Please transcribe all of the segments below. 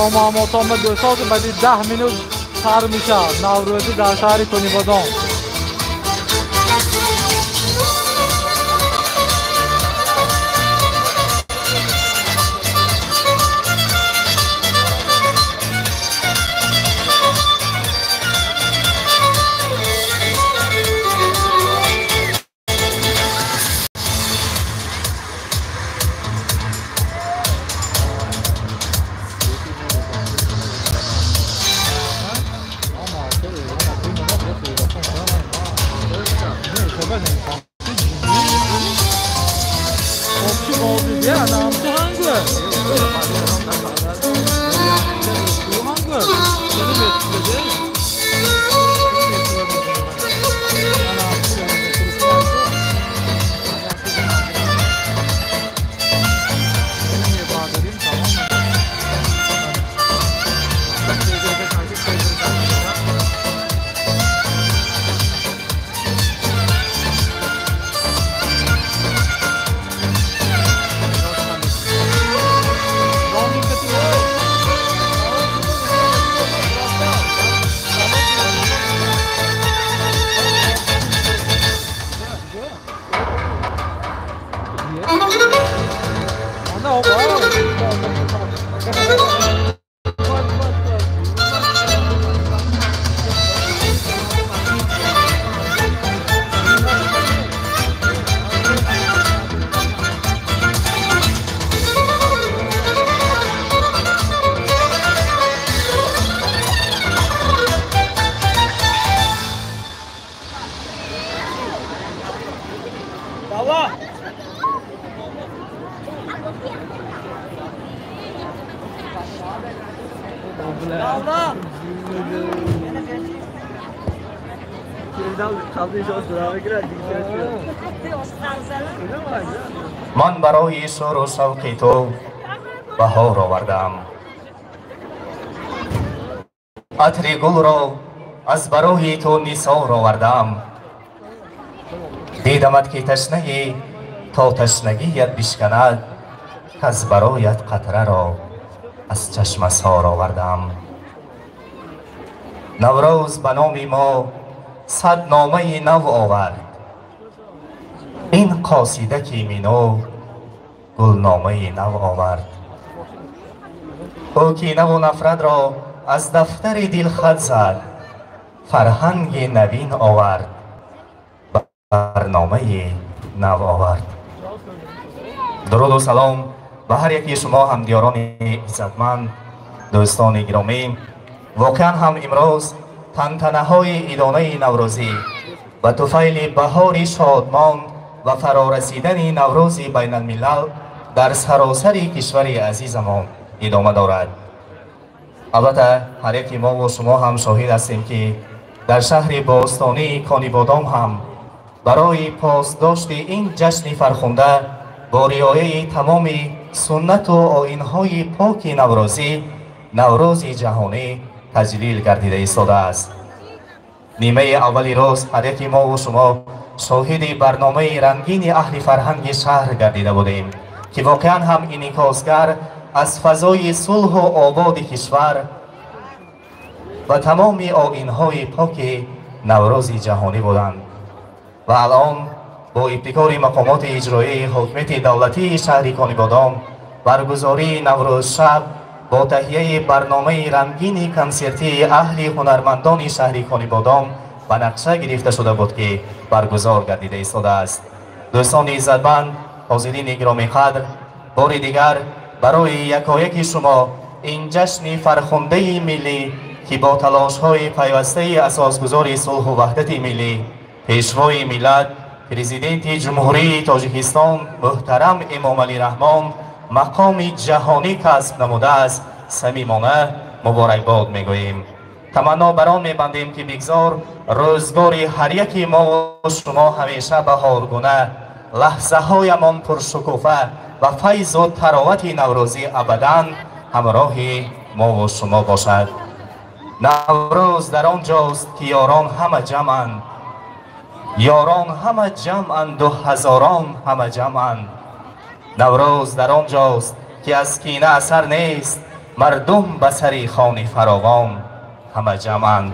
تا معماتان به 2 ساعت بعد 10 مینوت سر میشه نوروزی در شهر کنیبادان. من برای شور و شوق تو بهار آوردم، عطر گل را از برای تو نثار آوردم. دیدمت که تشنه تا تشنگیت بشکند، از برایت قطره را از چشم سار آوردم. نوروز به نام ما 100 نامه نو آورد، این قاصیده که مینو گلنامه نو آورد. او کینه و نفرت را از دفتر دل خط زد، فرهنگ نوین آورد، برنامه نو آورد. درود و سلام به هر یکی شما همدیاران عزتمند، دوستان گرامی. واقعا هم امروز تنتنه های ادانه نوروزی و طفیل بهار شادمان و فرارسیدن نوروز بین الملل در سراسر کشور عزیزمان ادامه دارد. البته هر یکی ما و شما هم شاهد هستیم که در شهر باستانی کنیبادان هم برای پاسداشت این جشن فرخنده با رعایت تمام سنت و آیین‌های پاک نوروزی، نوروز جهانی تجلیل گردیده ایستاده است. نیمه اولی روز هر یکی ما و شما شاهد برنامه رنگین اهل فرهنگ شهر گردیده بودیم که واقعا هم انعکاسگر از فضای صلح و آباد کشور و تمام آیین‌های پاک نوروز جهانی بودند. و الان با ابتکار مقامات اجرایی حکومت دولتی شهر کنیبادان برگزاری نوروز شب با تهیه برنامه رنگین کنسرتی اهل هنرمندان شهر کنیبادان به نقشه گرفته شده بود که برگزار گردیده ایستاده است. دوستان عزتمند، حاضرین گرامی قدر، بار دیگر برای یکایک شما این جشن فرخنده ملی که با تلاش‌های پیوسته اساسگذار صلح و وحدت ملی، پیشوای ملت پرزیدنت جمهوری تاجیکستان محترم امام علی رحمان مقام جهانی کسب نموده است، صمیمانه مبارکباد میگوییم. تمنا بر آن میبندیم که بگذار روزگار هر یکی ما و شما همیشه بهارگونه، لحظه هایمان پرشکوفه و فیض و تراوت نوروزی ابدا همراه ما و شما باشد. نوروز در آنجاست که یاران همه جمعند، یاران همه جمعند و هزاران همه جمعند. نوروز در آنجاست که از کینه اثر نیست، مردم به سر خوان فراوان همه جمعند.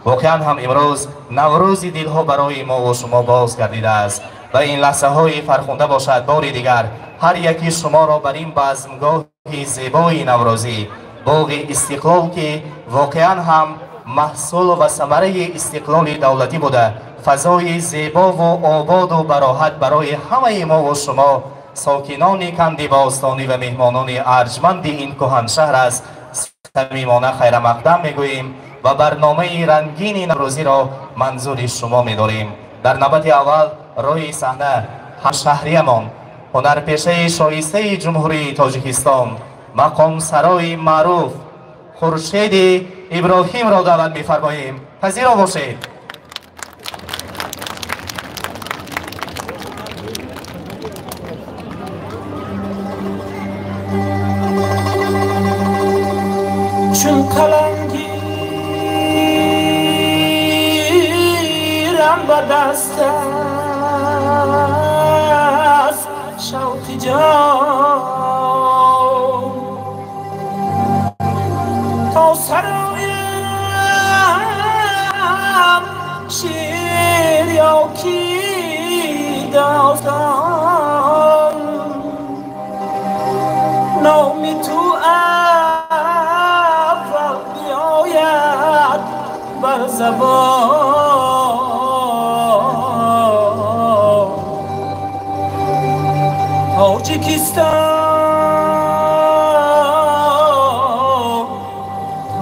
واقعا هم امروز نوروز دلها برای ما و شما باز گردیده است و این لحظه های فرخنده باشد. بار دیگر هر یکی شما را بر این بزمگاه زیبای نوروزی باغ استقلال که واقعا هم محصول و ثمره استقلال دولتی بوده، فضای زیبا و آباد و براحت برای همه ما و شما ساکنان کند باستانی و مهمانان ارجمند این کهن شهر است صمیمانه خیر مقدم میگوییم و برنامه رنگین نوروزی را منظور شما می‌داریم. در نوبت اول روی صحنه همشهریمان هنرپیشه شایسته جمهوری تاجیکستان مقام سرای معروف خورشید ابراهیم را دعوت می‌فرماییم. پذیرا باشید. چون قلمگیرم به دست است شوق جان تا سرایم شیر یا کی داستان نامی تو بر زبان تاجیکستان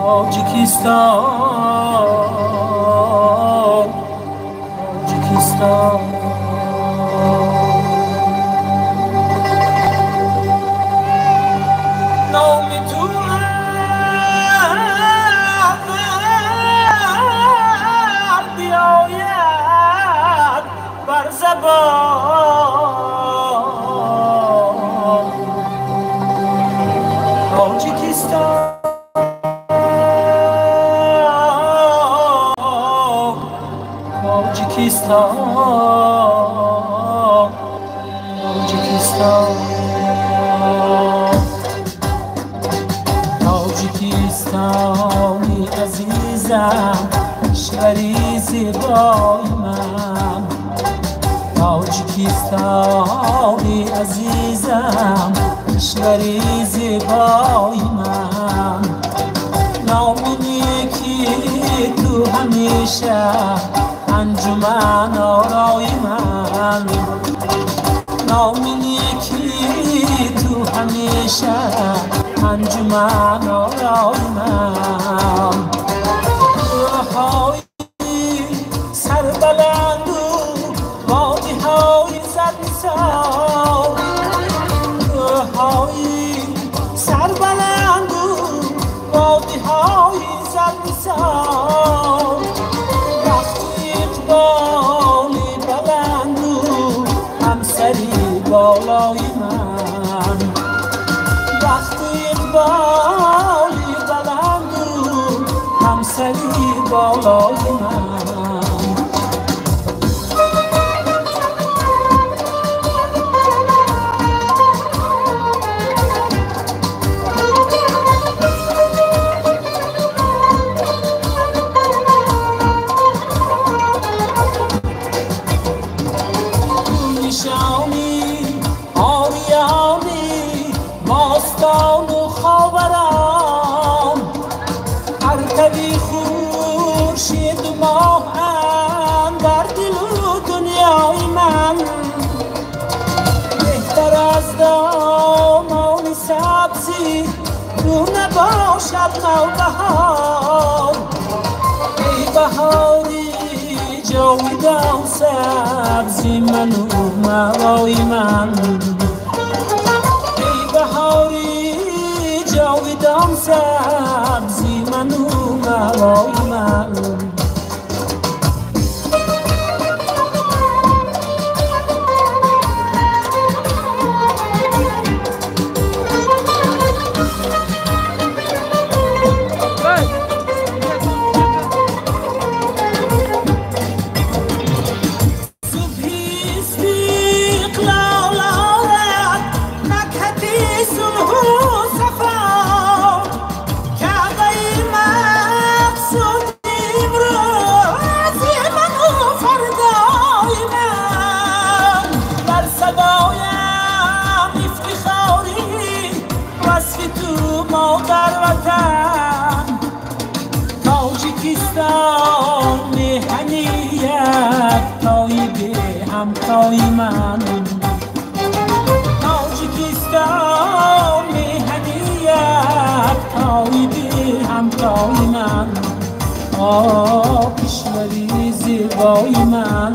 تاجیکستان تاجیکستان نامی تو بر زبان تاجیکستان تاجیکستان تاجیکستان تاجیکستانی عزیزم شهری زیبای من تاجیکستانی عزیزم کشوری زیبای من نامونی که تو همیشه انجمن آرای من نامونی که تو همیشه انجمن آرای من سر بلند سر بلند و وادی های زمستان وقتی اقبالی بلند و همسری بالای من وقتی اقبالی بلند و همسری بالای من نباشد نوبهار ای بهاری جاویدان سبزی من و موای من ای بهاری جاویدان سبزی من و موای من همتای من تاجیکستان میهنیت تایی بی همتای من کشوری زیبای من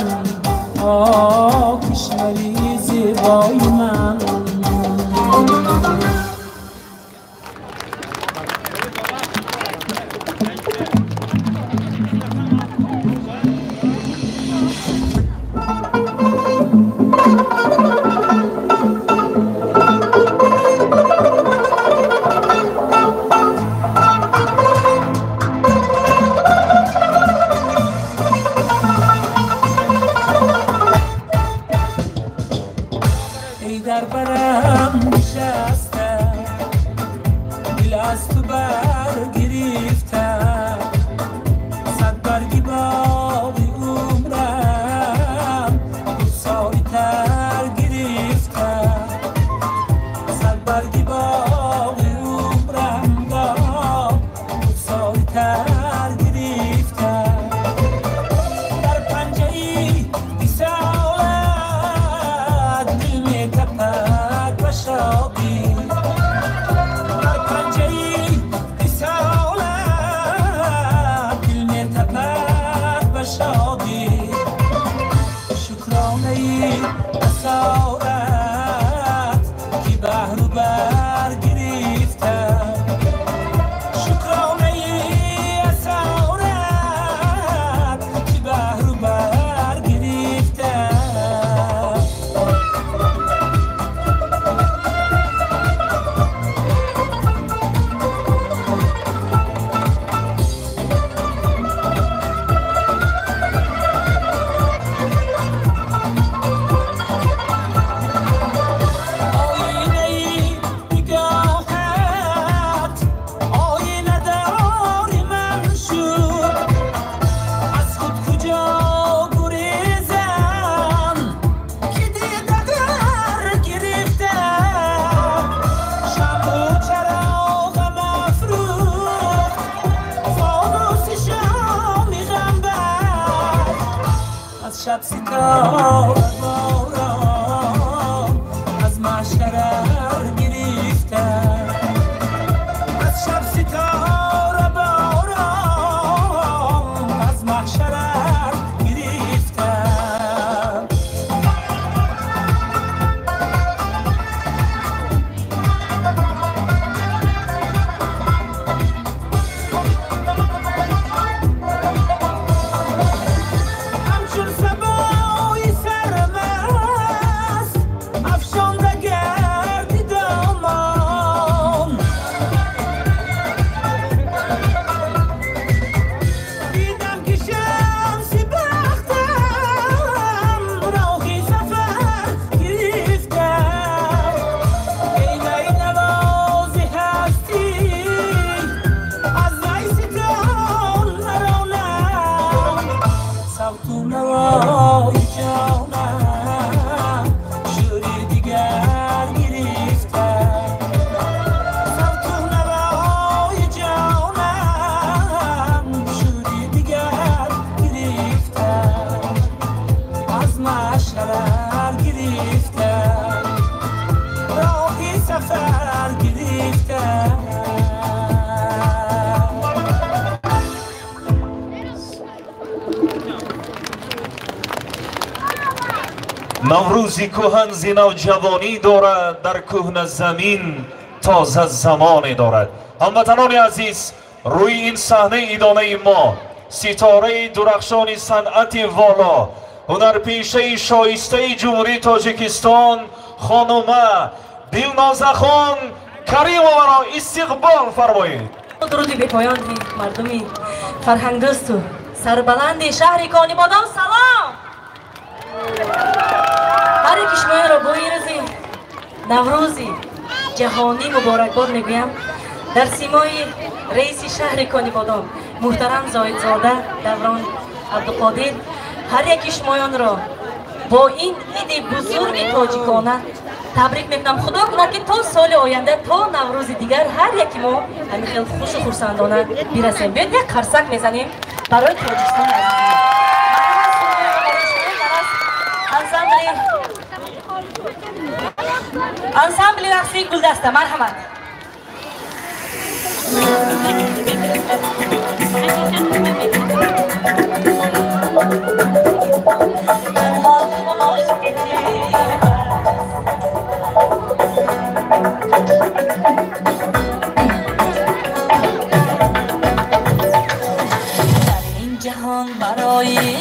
کشوری زیبای من در برم نشسته دل از تو برگرفته صد برگی باقی عمرم دو سالی تر گرفته صد برگی باقی عمرم دو سالی تر گرفته در پنجه ای شادی در پنجه‌ای رسالت دل می‌تپد به شادی شکرانه اسارت که بحر و بر گرفته شکرانه اسارت که بحر و بر گرفته شب ستاره باران از معشرر گرفته از شب ستاره باران از معشرر گرفته نوروزی کهن ز نوجوانی دارد در کهنه زمین تازه زمانی دارد. هموطنان عزیز، روی این صحنه ادامه ما ستاره درخشان صنعت والا هنرپیشه شایسته جمهوری تاجیکستان خانم دلنازخان کریمова را استقبال فرمایید. درودی به پایان مردمی فرهنگدوست و سربلند شهر کانیبادان سلام. هر یک شما را با این روز نوروزی جهانی مبارکباد میگویم. در سیمای رئیس شهر کانیبادان محترم زاهدزاده دوران عبدالقادر هر یک شمایان را با این عید بزرگ تاجیکانه تبریک میکنم. خدا کنه که تا سال آینده تا نوروز دیگر هر یکی ما همین خیلی خوش و خرسندانه برسیم. بیاید یک قرصک میزنیم برای تاجیکستان عزیزی. انسامبل رقصی گلدسته مرحمت. در این جهان برای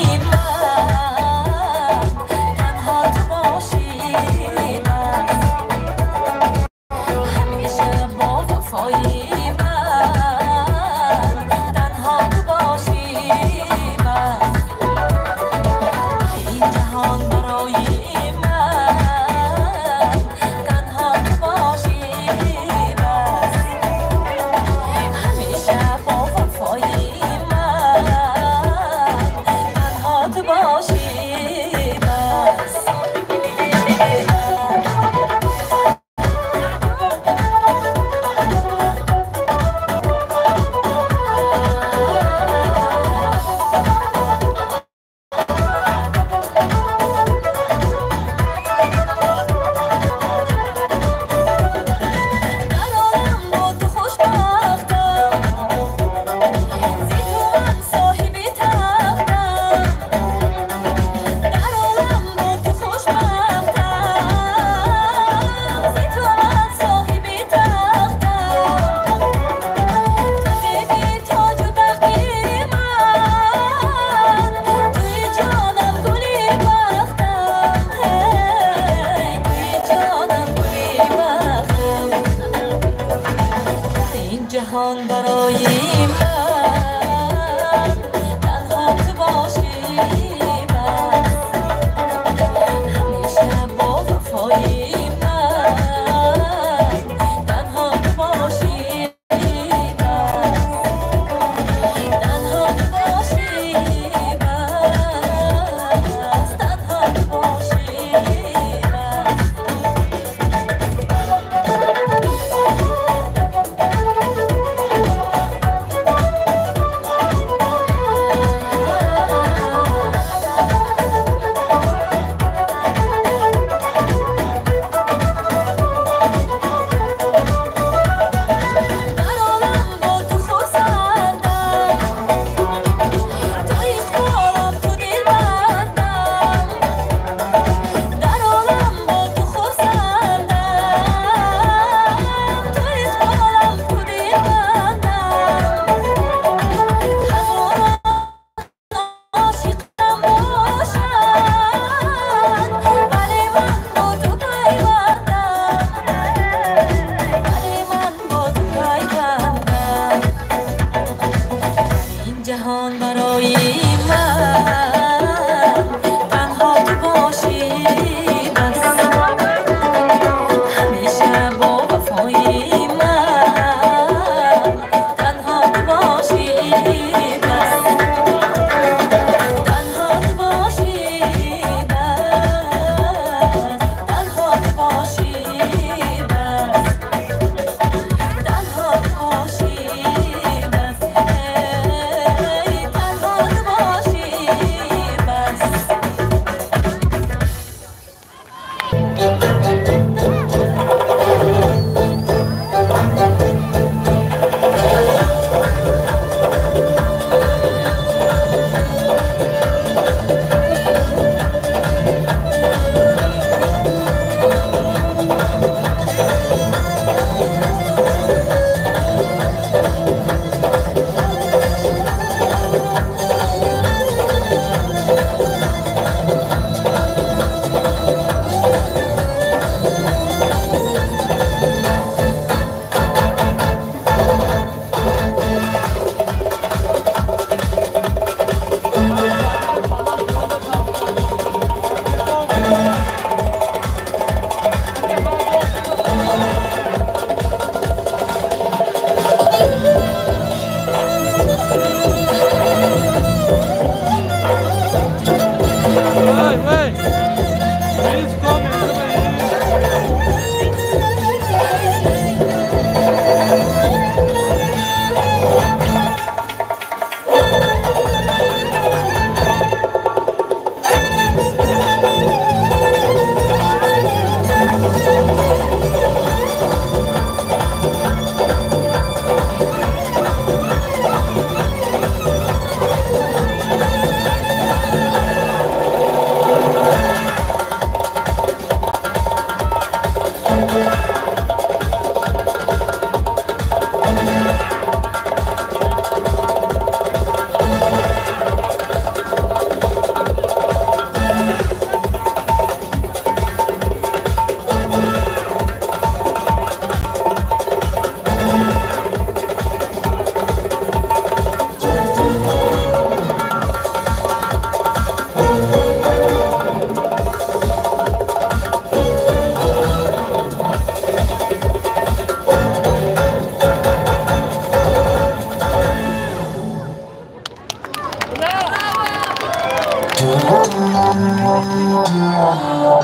انا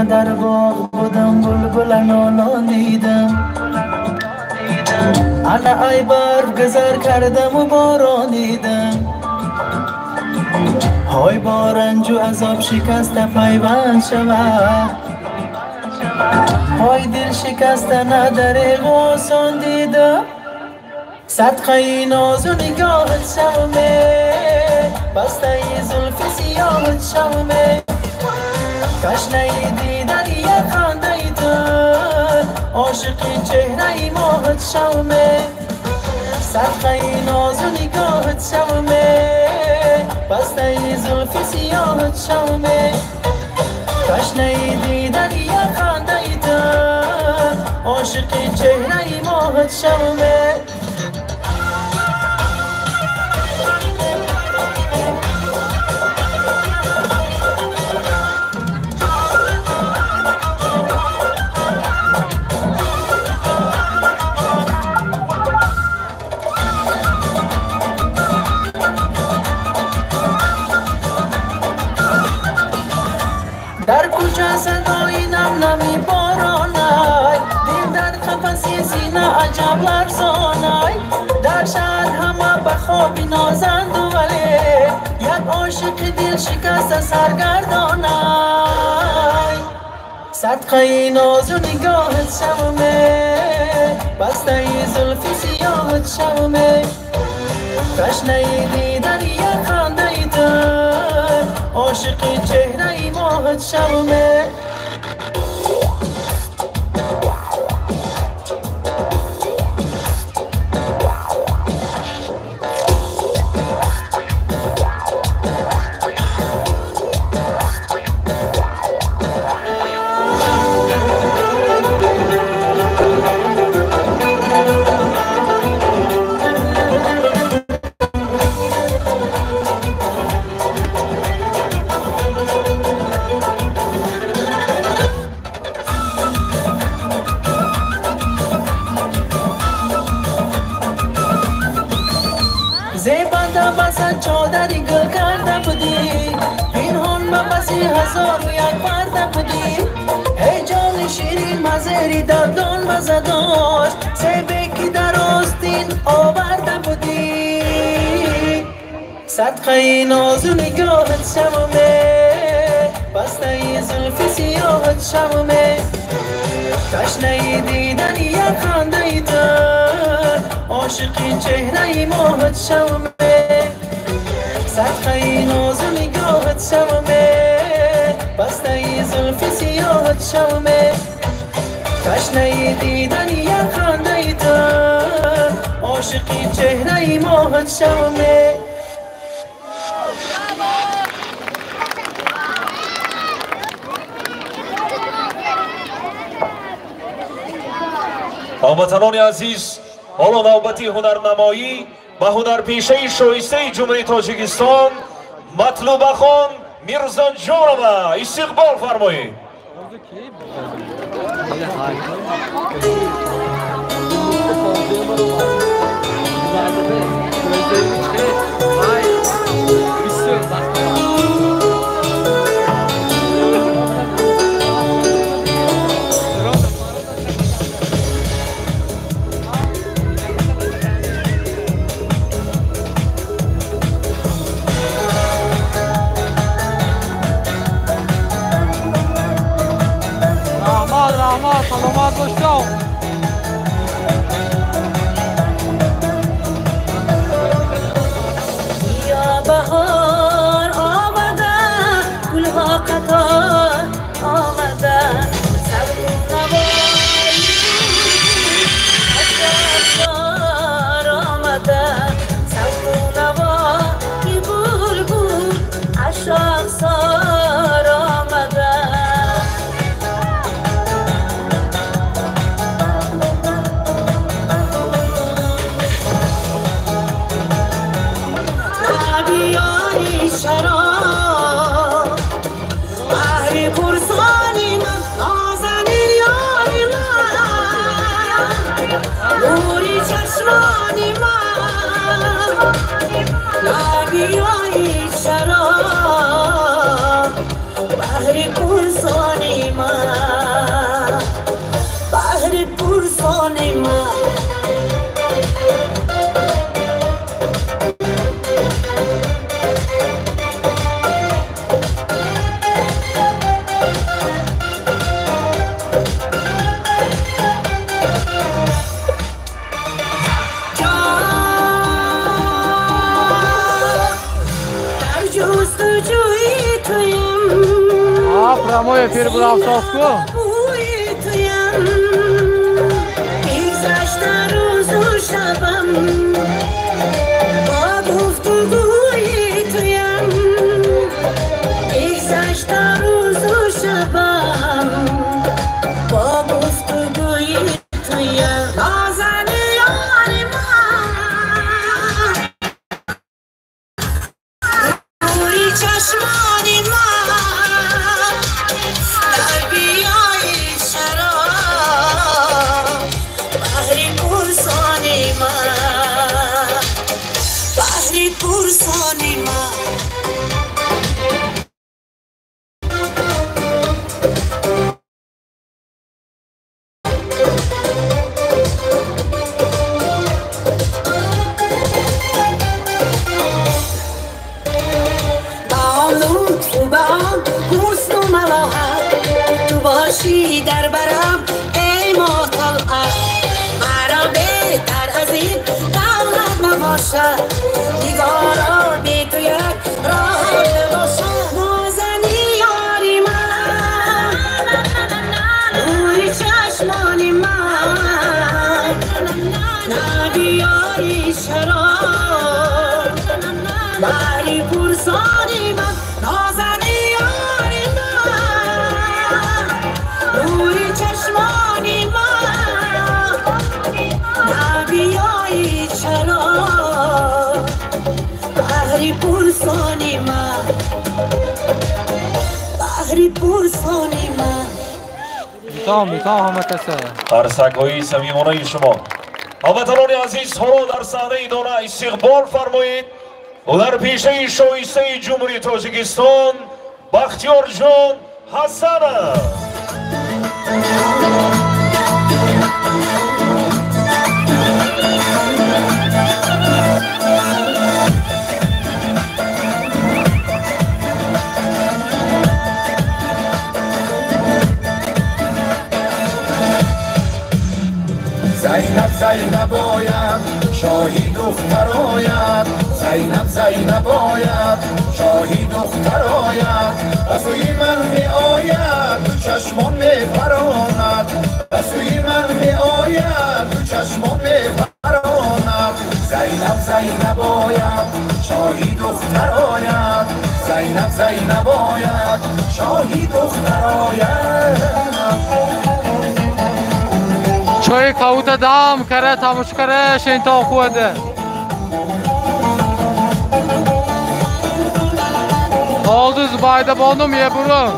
در باغ بودم بلبلانو نالیدم انا ای برف گذر کردم و باران دیدم های با رنج و عذاب شکسته پیوند شود های دل شکسته نداره غصان دیدم صدقه ناز و نگاهت شومه بسته زلف سیاهت شومه کشنه دیدن یک خنده ای تو عاشقی چهره ماهت شومه صدقه ناز و نگاهت شومه بسته زلف سیاهت شومه کشنه دیدن یک خنده ای تو عاشقی چهره ماهت شومه در کوچه صدای نم نمی بارانای دل در قفسی سینه عجب لرزانای در شهر همه به خوابی نازند ولی یک عاشق دل شکست سرگردانای صدقه ناز و نگاهت شومه بسته زلف سیاهت شومه کشنه دیدن یک خنده ای تو عاشقی چهره ماهت شومه زیبنده بسد چادری گل کرده بودی پنهان بسی هزار و یک پرده بودی ای جان شیرین مزری در دان مزه داشت سیبه که در آستین آورده بودی صدقه ناز و نگاهت شومه بسته زلف سیاهت شومه کشنه دیدن یک خنده ای تو عاشقی چهره ماهت شومه صدقه ناز و نگاهت شومه بسته زلف سیاهت شومه کشنه دیدن یک خنده ای تو عاشقی چهره ماهت شومه هموطنان عزیز حالا نوبتی هنرنمایی و هنرپیشه شایسته جمهوری تاجیکستان مطلوبه خان میرزا جانова استقبال فرمایید. سلامت باشم. یا بهار آمده گلها قطار آمده سبز نوایی اشکار آمده سبز نوایی بلبل عشاق سار آمده چشمانی من لبیای شراب بحر پرسانی من بحر پرسانی من Прямой эфир был Авсовску. در برم ای مطلعه مرا بهتر از این دولت نباشد دیگارا بی تو یک راه نباشد نازنی یاری من روی چشمانی من نبیاری شراب بری پرسانی من نازنی یاری من روی چشمانی من نبیایی چرا بحری پرسانی من بحری پرسانی من میتام همه کسه قرصگویی صمیمانه شما هموطنان عزیز ها را در صحنه دانه استقبال فرمایید و در پیشه شایسته جمهوری تاجیکستان بختیار جان حسن زینب زینب آید شاهی دختر آید زینب زینب آید شاهی دختر آید رسوی من می آید تو چشمان می پراند رسوی من می آید تو چشمان می پراند زینب زینب آید شاهی دختر آید زینب زینب آید شاهی دختر آید چای کاوت دام کره تموش کره شنتا خوده Aldız bayda bonum ye burun.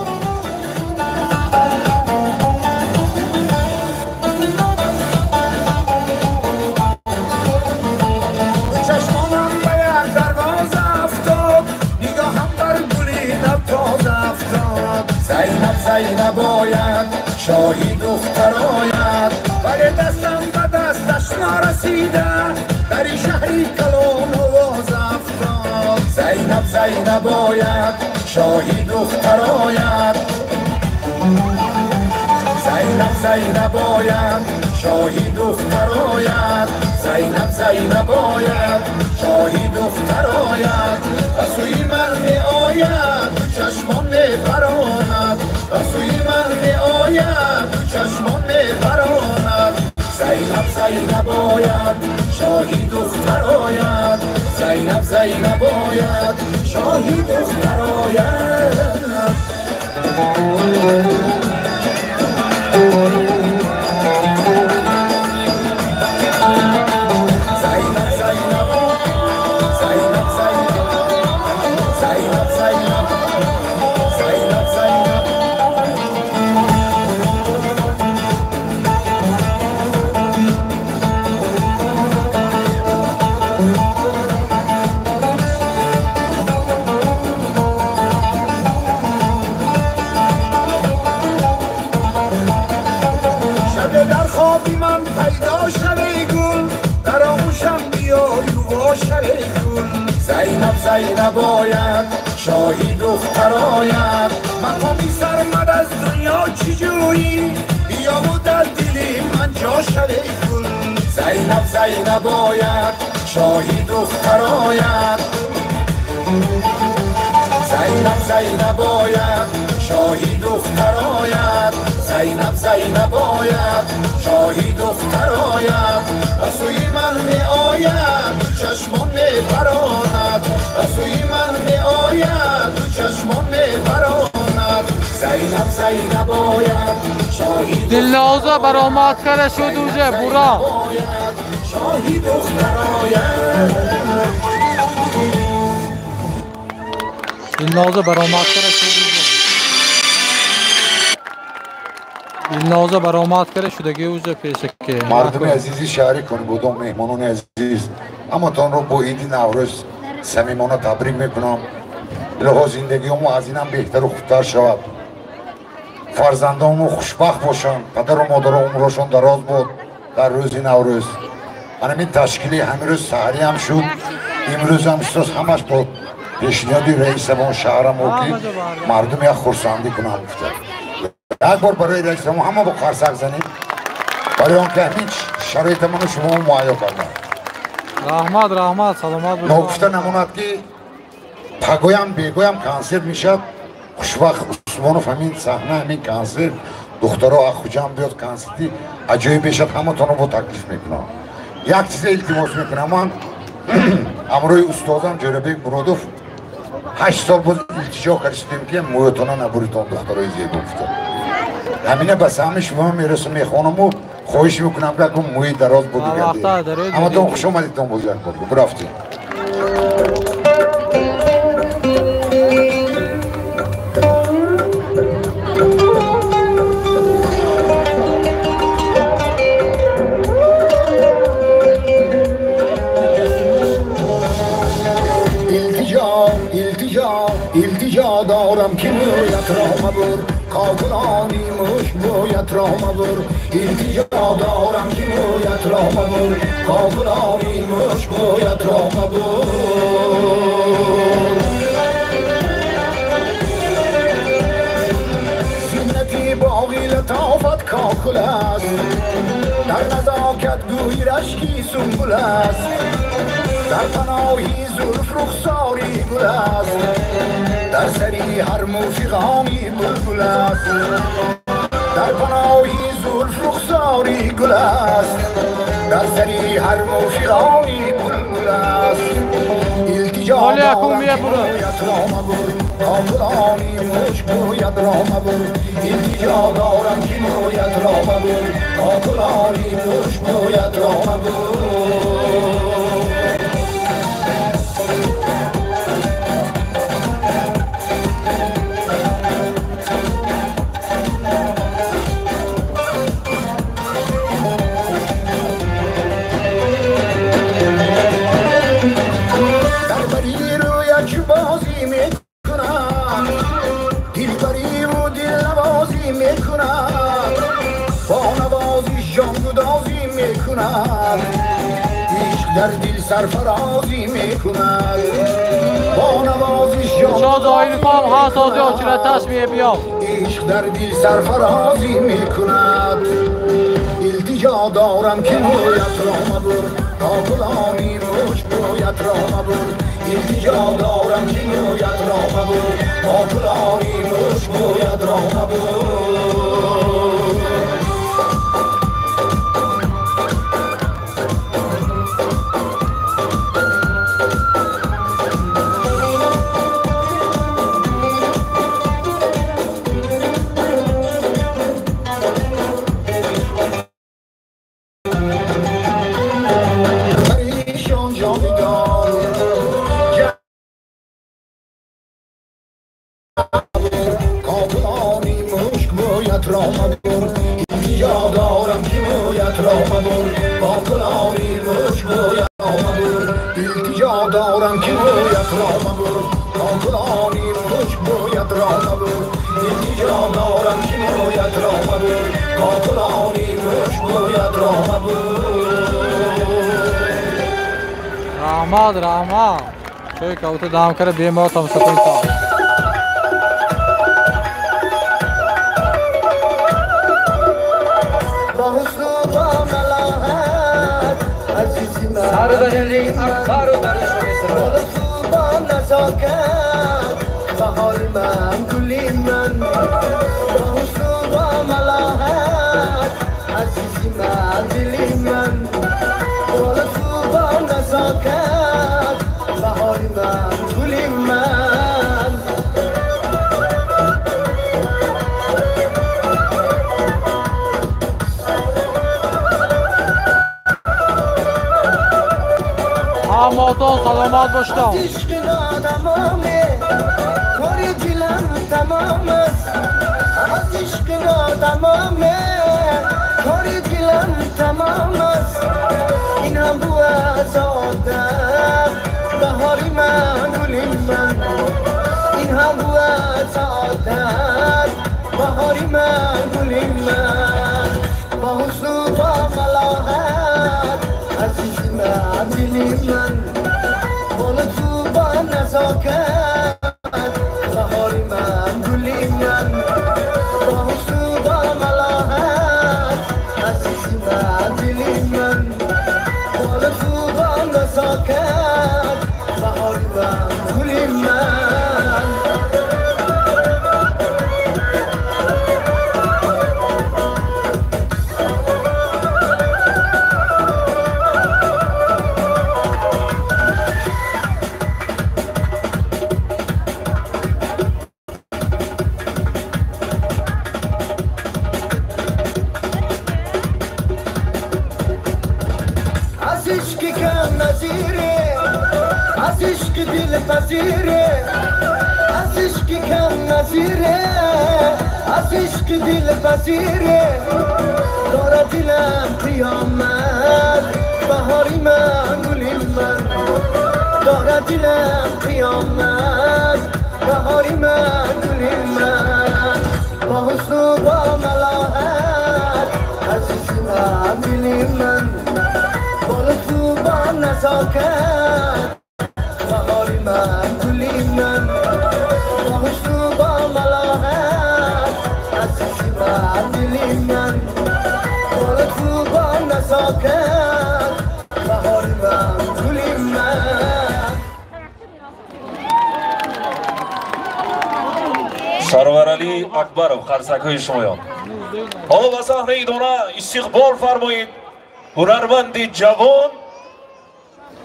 چشمانم باید در باز افتاد نگاهم بر گلی نبتاز افتاد زینب زینب آید شاهی دختر آید ولی دستم به دستش نرسیده در این شهری کلان آواز افتاد زینب زینب آید شاهی دختر آید زینب زینب آید شاهی دختر آید زینب زینب آید شاهی دختر آید رسوی من می آید تو چشمان می پراند رسوی من می آید تو چشمان می پراند زینب زینب آید شاهی دختر آید زینب زینب آید شاهی دختر آید شریکون زینب آید شاهی دختر آید مقامی سرمد از دنیا چی جویی بیا و در دلی من جا شریکون زینب آید شاهی دختر آید زینب آید شاهی دختر آید زینب آید شاهی دختر آید و سوی من می آید چشمان می براند و سوی من می آید چشمان می براند زینب آید شاهی دلنازا برآمد کرده شد اوزه برا شاهی دختر آید دلنازا برآمد کرده شد اوزه دلنازا برآمد کرده شدگی اوزه پیشه که مردم عزیزی شهری کنی بودم مهمانان عزیز اما تان رو با عید نوروز صمیمانه تبریک میکنم الها زندگیمو از اینم بهتر و خوبتر شود فرزندانمو خوشبخت باشن پدر و مادر عمرشون دراز بود در روز نوروز همین تشکیلی همین روز سحری هم شد امروز هم شد همش بود پیشنهادی رئیس ما شهرم بود که مردم یک خرسندی کنم گفته یک بار برای رئیس ما همه با قرصک زنیم برای آنکه هیچ شرایط منو شما معایا کردن رحمت سلامت بود نگفته نموند که پگویم بیگویم کنسر میشد خوشبخت عثمانوف همین صحنه همین کنسر دخترها خوجم بیاد کنسرتی عجایب بشد همه تانو با تکلیف میکنم یک چیز التماس میکنم من امروی استادم جربیک مرادوف 8 سال بود التجا کردیم که مویتانا نبوریتان دخترهای زیبا گفته همینه بس همه شما میرسم میخوانم و خواهش میکنم که اون موی دراز بود گرده اما تان خوش آمدید تان بازی کرد برفتیم التجا دارم که مویت را مبر کاکلانی مش مویت را مبر التجا دارم که مویت را مبر کاکلانی مش مویت را مبر زینتی باقی لطافت کاکل است در نزاکت گوی رشکی سنبول است در پناهی زلف رخساری گل است در سری هر موسیقانی بلبل است در پناهی زلف رخساری گل است در سری هر موسیقانی بلبل است التجا دارم که مویت را مبر کاکلانی مش مویت را مبر التجا دارم که مویت را مبر کاکلانی مش مویت را مبر در دل سرفرازی میکند با نوازش شاد آیلی پام حسادی آچره تشمیه بیام عشق در دل سرفرازی میکند التجا دارم که مویت را مبر کاکلانی مش مویت را مبر التجا دارم که مویت را مبر کاکلانی مش مویت را مبر رحمت چه که اوت دام کرده بیم و تم سکون تا سر بهلی اکبر و برش و نزاکت بحال من گلی من حسن و ملاحت عزیزی من دلی من حسن و نزاکت بحال من گلی من هماتون سلامت باشتم عشق آدمامه کاری دلم تمام است از عشق آدمامه کاری دلم تمام است این هم بو از آدم بهاری من گلی من این هم بو از آدم بهاری من گلی من با حسن و با ملاحت عزیز من دلی من بالا تو با نزاکت بهاری من گلی من با حسن و با ملاحت عزیز من دلی من بالا تو با نزاکت بهاری من گلی من پذیره از عشق کم نظیره از عشق دل پذیره داره دلم قیامت بهاری من گلی من داره دلم قیامت بهاری من گلی من با حسن و با ملاحت عزیز من دلی من بالا تو با نزاکت بهاری من گلی من با حسن و با ملاحت عزیز من دلی من بالا تو با نزاکت بهاری من گلی من سرور علی اکبرов قرصک‌های شمایان حالا به صحنه دونه استقبال فرمایید هنرمند جوان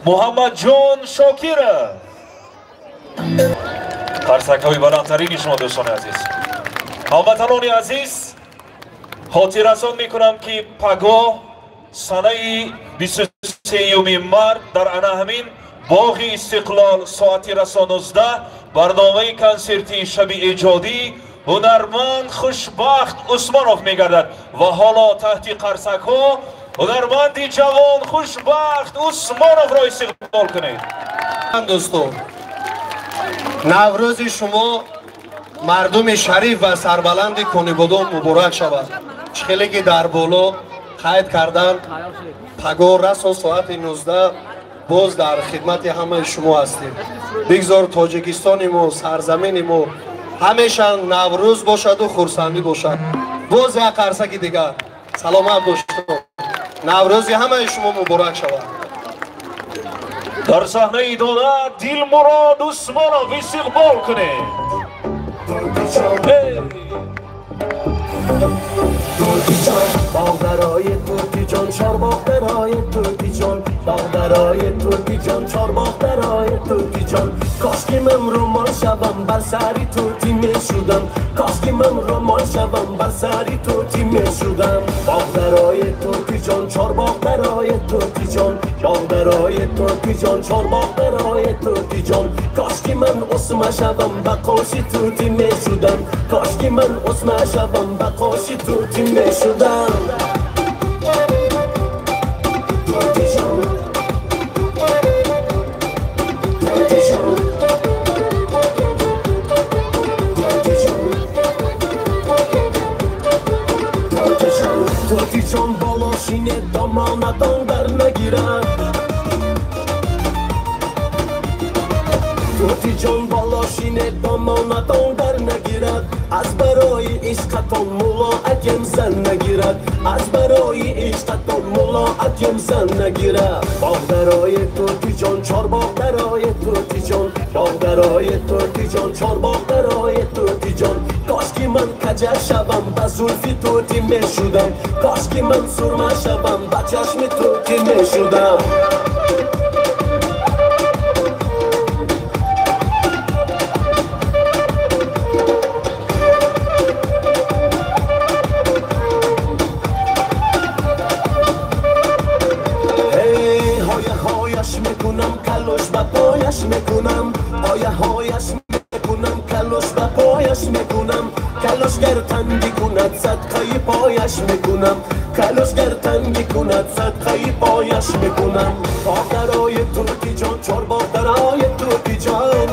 محمد جان شاکر قرصک‌های بلندترین شما دوستان عزیز هموطنان عزیز خاطر رسان میکنم که پگاه سنه 23 مارس در همین باغ استقلال ساعت رسان 19 برنامه کنسرتی شب ایجادی هنرمند خوشبخت عثمانوف میگردد و حالا تحت قرصک ها هنرمند جوان خوشبخت عثمانوف را استقبال کنید. دوستان نوروز شما مردم شریف و سربلند کنیبادان مبارک شود. خیلی که در بالا قید کردن پگاه رسان ساعت 19 باز در خدمت همه شما هستیم. بگذار تاجیکستان ما سرزمین ما همیشه نوروز باشد و خرسندی باشد. باز یک قرصک دیگر سلامت باشید. نوروز همه شما مبارک شود. در صحنه دونه دلمراد عثمانوف استقبال کنید. باغ برای ترکی جان چارباغ برای ترکی جان باغ برای ترکی جان چارباغ برای ترکی جان کاش که من رومان شوم بر سری ترکی میشدم کاش که من رومان شوم بر سری ترکی میشدم باغ برای ترکی جان چارباغ برای ترکی جان باغ برای ترکی جان چارباغ برای ترکی جان کاش که من اسم شوم با قاشی ترکی میشدم کاش که من اسم شوم با قاشی ترکی میشدم ترکی جان بالاشین دامانتان در نگیرد توتی جان بالاشینه دامانتان در نگیرد از برای عشقتان ملاعتیم زن نگیرد از برای عشقتان ملاعتیم زن نگیرد باغ درای توتی جان چار باغ درای توتی جان باغ درای توتی جان چار باغ درای توتی جان کاش که من کجا شوم به زلفی توتی می شدم کاش که من سرمه شوم به چشم توتی می شدم میکنم کلوش با پایش میکنم هایش میکنم کلوش با پایش میکنم کلوش گر تنگی کند صدقه پایش میکنم کلوش گر تنگی کند صدقه پایش میکنم باغ درای توتی جان چار باغ درای توتی جان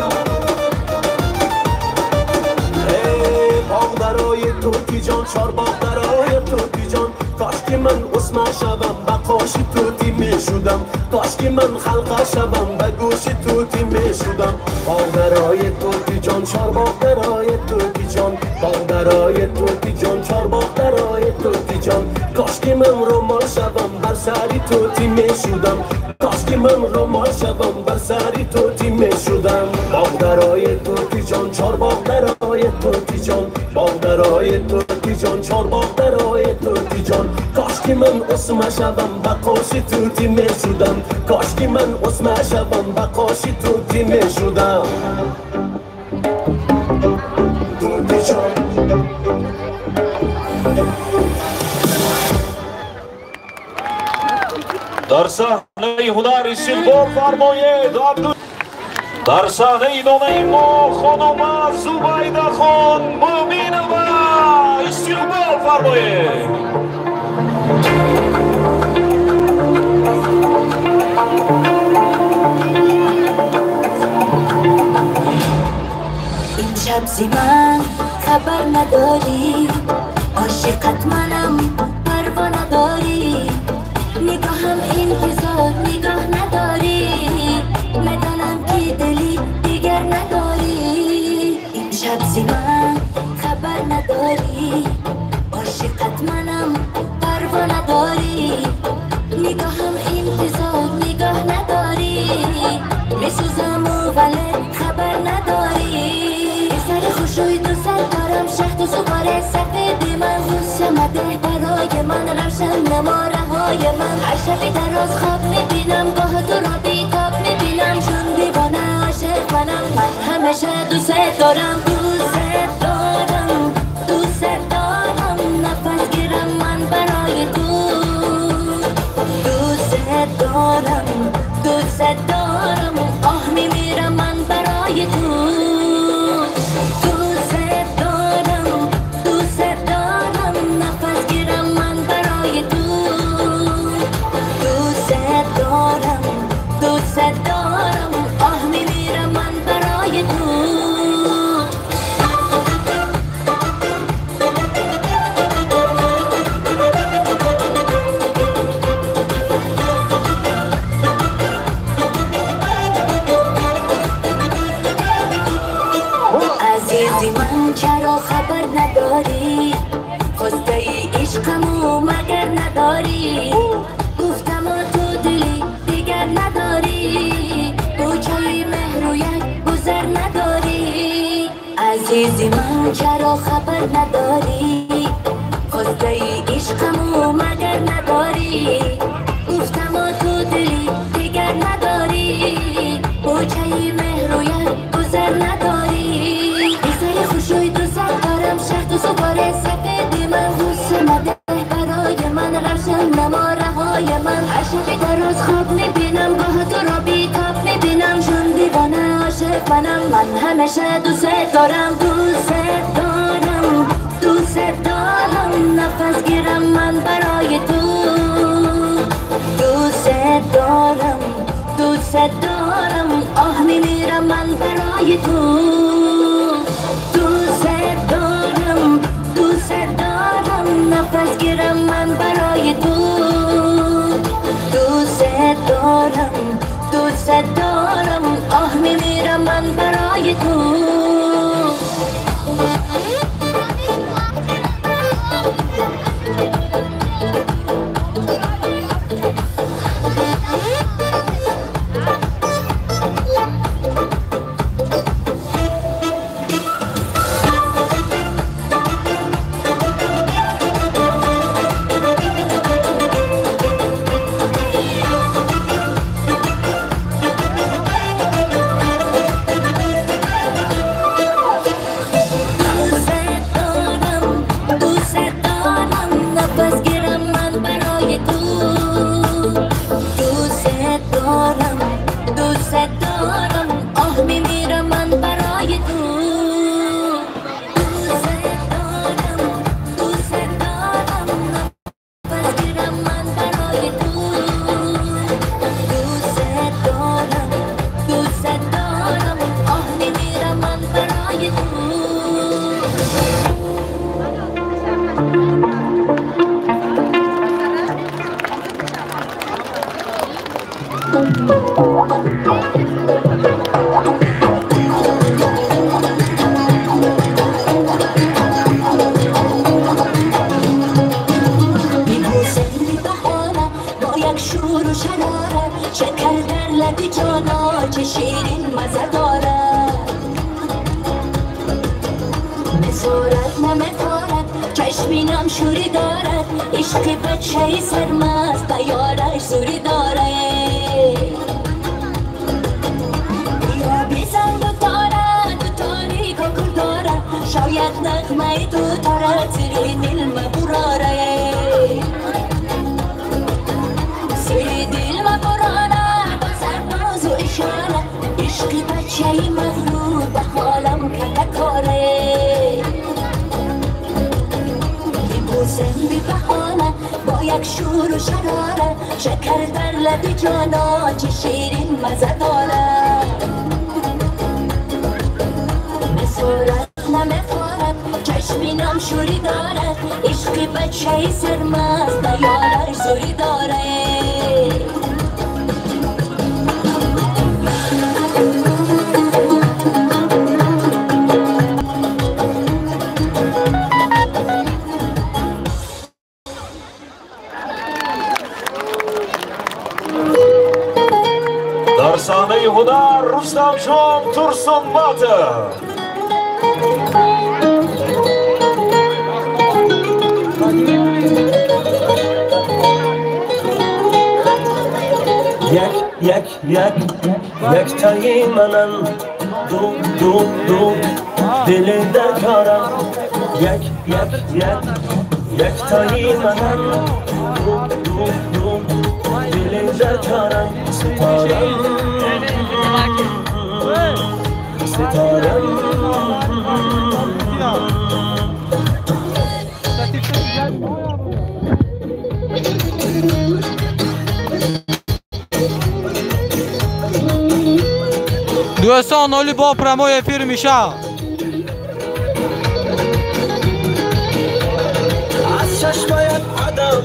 باغ درای توتی جان چار باغ درای توتی جان کاش که من اسمه شوم به قاش توتی می شدم کاش که من خلقه شوم به گوش توتی می شدم باغ درای توتی جان چار باغ درای توتی جان باغ درای توتی جان چار باغ درای توتی جان کاش که من رومال شوم بر سری توتی می شدم کاش که من رومال شوم بر سری توتی می شدم باغ درای توتی جان چار باغ درای توتی جان باغ درای توتی جان چار باغ درای توتی جان کاش که من اسمه شوم به قاش توتی می شدم کاش که من اسمه شوم به قاش توتی می شدم توتی جان در صحنه هنر استقبال فرمایید در صحنه ادامه ما خانم زبیده خان مومینова استقبال فرمایید امشب زی من خبر نداری عاشقت منم پروا نداری نگاهم انتظار نگاه نداری ندانم که دلی دیگر نداری امشب زی من خبر نداری عاشقت منم پروا نداری نگاهم انتظار نگاه نداری میسوزم و ولی خبر نداری سر خوشوی دوست دارم شهد و سوار سفید من غصه مده برای من روشن نما رهای من هر شبی در روز خواب میبینم گاه تو را بیتاب میبینم چون دیوانه عاشق منم من همیشه دوست دارم دوست دارم دوست دارم نفس گیرم من برای تو دوست دارم دوست دارم آه میمیرم من برای تو دارم آه میمیرم من برای تو عزیزی من چرا خبر نداری خواسته ای عشقمو مگر نداری گفتم تو دلی دیگر نداری بوچه مهر و یک گذر نداری عزیزی من چرا خبر نداری خواسته ای عشقمو مگر نداری گفتم تو دلی دیگر نداری بوچه مهر و یک گذر نداری سر خوشوی دوست دارم شهد و سوار سفید من غصه مده برای من روشن نما رهای من هر شبی در روز خواب میبینم گاه تو را بیتاب میبینم چون دیوانه عاشق منم من همیشه دوست دارم دوست دارم دوست دارم نفس گیرم من برای تو دوست دارم دوست دارم آه میمیرم من برای تو دوست دارم دوست دارم نفس گیرم من برای تو دوست دارم دوست دارم آه میمیرم من برای شکر در لب جانا چه شیرین مزه دارد مسارت نمیخورد چشمینم شوری دارد عشق بچه سرمست بیارش زوری دارد بیا بیزن دو دارد دو تاریک و گل دارد شاید نغمه دو دارد زیر دل مبراره عشق بچه مغرور به حالم که کاره بوسم بی بهانه با یک شور و شراره شکر در لب جانا چه شیرین مزه داره مسورت نمیخورد چشمینم شوری دارد عشق بچه سرمست یارش زوری داره در صحنه هنر رستم جان ترسون ماته یک تایی منم دو دل در کارم یک تایی منم دو دل در کارم ستارم دوستان حالی با پرمای افیر میشه از چشمایت آدم